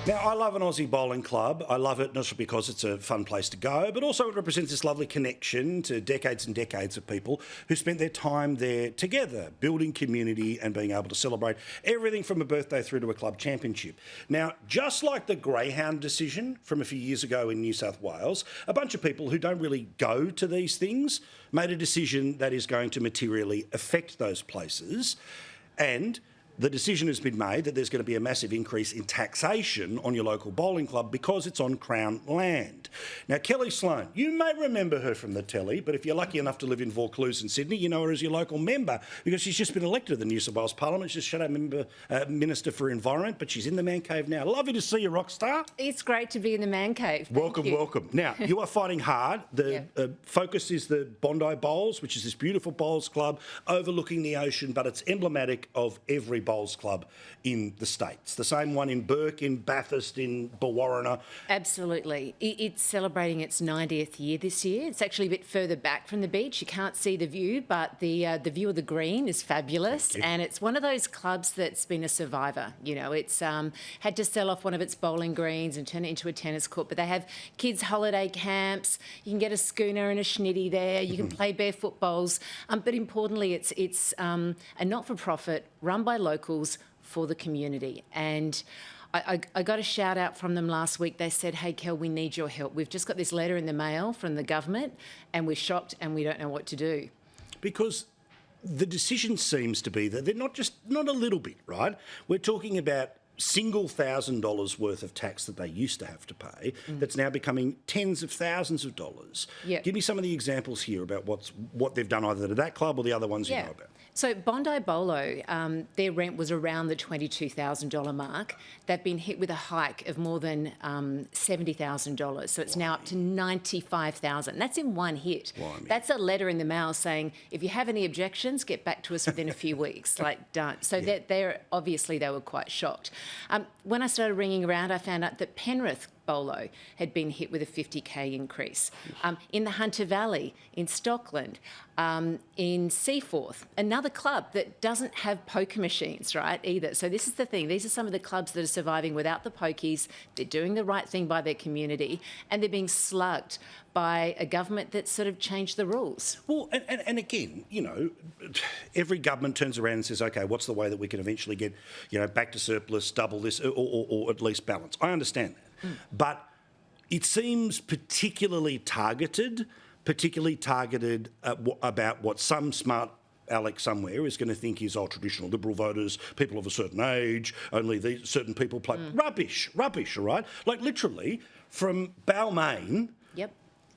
Now, I love an Aussie bowling club. I love it not just because it's a fun place to go, but also it represents this lovely connection to decades and decades of people who spent their time there together, building community and being able to celebrate everything from a birthday through to a club championship. Now, just like the Greyhound decision from a few years ago in New South Wales, a bunch of people who don't really go to these things made a decision that is going to materially affect those places. And the decision has been made that there's going to be a massive increase in taxation on your local bowling club because it's on Crown land. Now, Kelly Sloan, you may remember her from the telly, but if you're lucky enough to live in Vaucluse in Sydney, you know her as your local member because she's just been elected to the New South Wales Parliament. She's Shadow Minister for Environment, but she's in the man cave now. Lovely to see you, rock star. It's great to be in the man cave. Welcome. Now, you are fighting hard. The focus is the Bondi Bowls, which is this beautiful bowls club overlooking the ocean, but it's emblematic of every bowls club in the States. The same one in Burke, in Bathurst, in Bawarrina. Absolutely. It's celebrating its 90th year this year. It's actually a bit further back from the beach. You can't see the view, but the view of the green is fabulous. And it's one of those clubs that's been a survivor. You know, it's had to sell off one of its bowling greens and turn it into a tennis court. But they have kids' holiday camps. You can get a schooner and a schnitty there. You can play barefoot bowls. But importantly, it's a not-for-profit run by locals for the community. And I got a shout out from them last week. They said, hey, Kel, we need your help. We've just got this letter in the mail from the government and we're shocked and we don't know what to do. Because the decision seems to be that they're not a little bit, right? We're talking about single $1,000 worth of tax that they used to have to pay that's now becoming tens of thousands of dollars. Yep. Give me some of the examples here about what they've done either to that club or the other ones you know about. So Bondi Bolo, their rent was around the $22,000 mark. They've been hit with a hike of more than $70,000. So it's now up to $95,000. That's in one hit. Blimey. That's a letter in the mail saying, if you have any objections, get back to us within a few weeks. Like, done. So they're obviously they were quite shocked. When I started ringing around, I found out that Penrith Bolo had been hit with a 50k increase. In the Hunter Valley, in Stockland, in Seaforth, another club that doesn't have poker machines, right, either. So this is the thing. These are some of the clubs that are surviving without the pokies. They're doing the right thing by their community and they're being slugged by a government that's sort of changed the rules. Well, and again, you know, every government turns around and says, OK, what's the way that we can eventually get, you know, back to surplus, double this, or at least balance? I understand that. But it seems particularly targeted about what some smart Alex somewhere is going to think is, traditional Liberal voters, people of a certain age, only these certain people play. Rubbish, all right? Like literally from Balmain,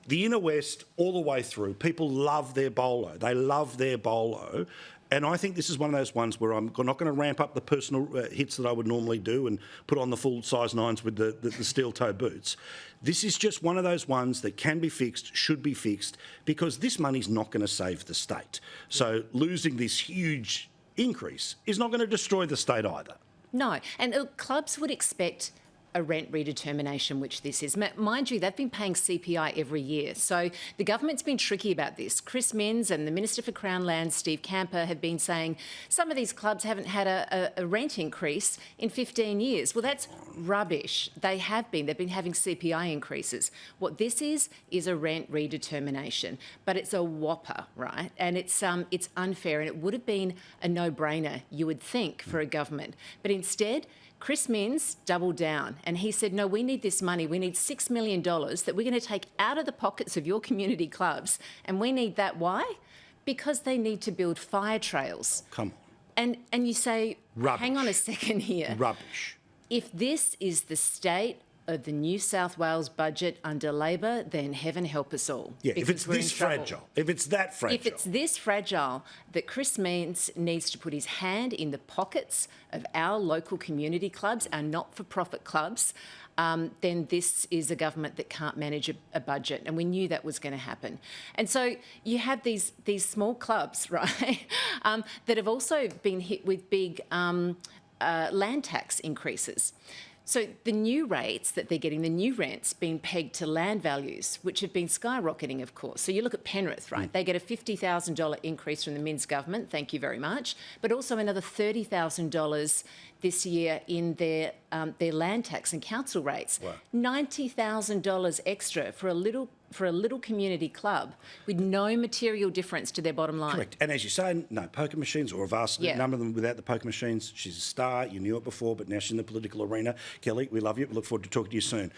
the inner west all the way through, people love their bolo. They love their bolo. And I think this is one of those ones where I'm not going to ramp up the personal hits that I would normally do and put on the full size 9s with the steel toe boots. This is just one of those ones that can be fixed, should be fixed, because this money's not going to save the state. So losing this huge increase is not going to destroy the state either. No, and clubs would expect a rent redetermination, which this is. Mind you, they've been paying CPI every year. So the government's been tricky about this. Chris Minns and the Minister for Crown Lands, Steve Camper, have been saying some of these clubs haven't had a rent increase in 15 years. Well, that's rubbish. They have been. They've been having CPI increases. What this is a rent redetermination, but it's a whopper, right? And it's unfair, and it would have been a no-brainer, you would think, for a government. But instead, Chris Minns doubled down and he said, no, we need this money. We need $6 million that we're going to take out of the pockets of your community clubs. And we need that. Why? Because they need to build fire trails. Come on. And you say, rubbish. Hang on a second here. Rubbish. If this is the state of the New South Wales budget under Labor, then heaven help us all. Yeah, if it's this fragile, if it's that fragile. If it's this fragile that Chris Minns needs to put his hand in the pockets of our local community clubs, our not-for-profit clubs, then this is a government that can't manage a budget. And we knew that was going to happen. And so you have these small clubs, right, that have also been hit with big land tax increases. So the new rates that they're getting, the new rents, being pegged to land values, which have been skyrocketing, of course. So you look at Penrith, right? They get a $50,000 increase from the Minns government, thank you very much, but also another $30,000 this year in their land tax and council rates. Wow. $90,000 extra for a little community club with no material difference to their bottom line. Correct. And as you say, no poker machines or a vast number of them without the poker machines. She's a star. You knew it before, but now she's in the political arena. Kelly, we love you. We look forward to talking to you soon.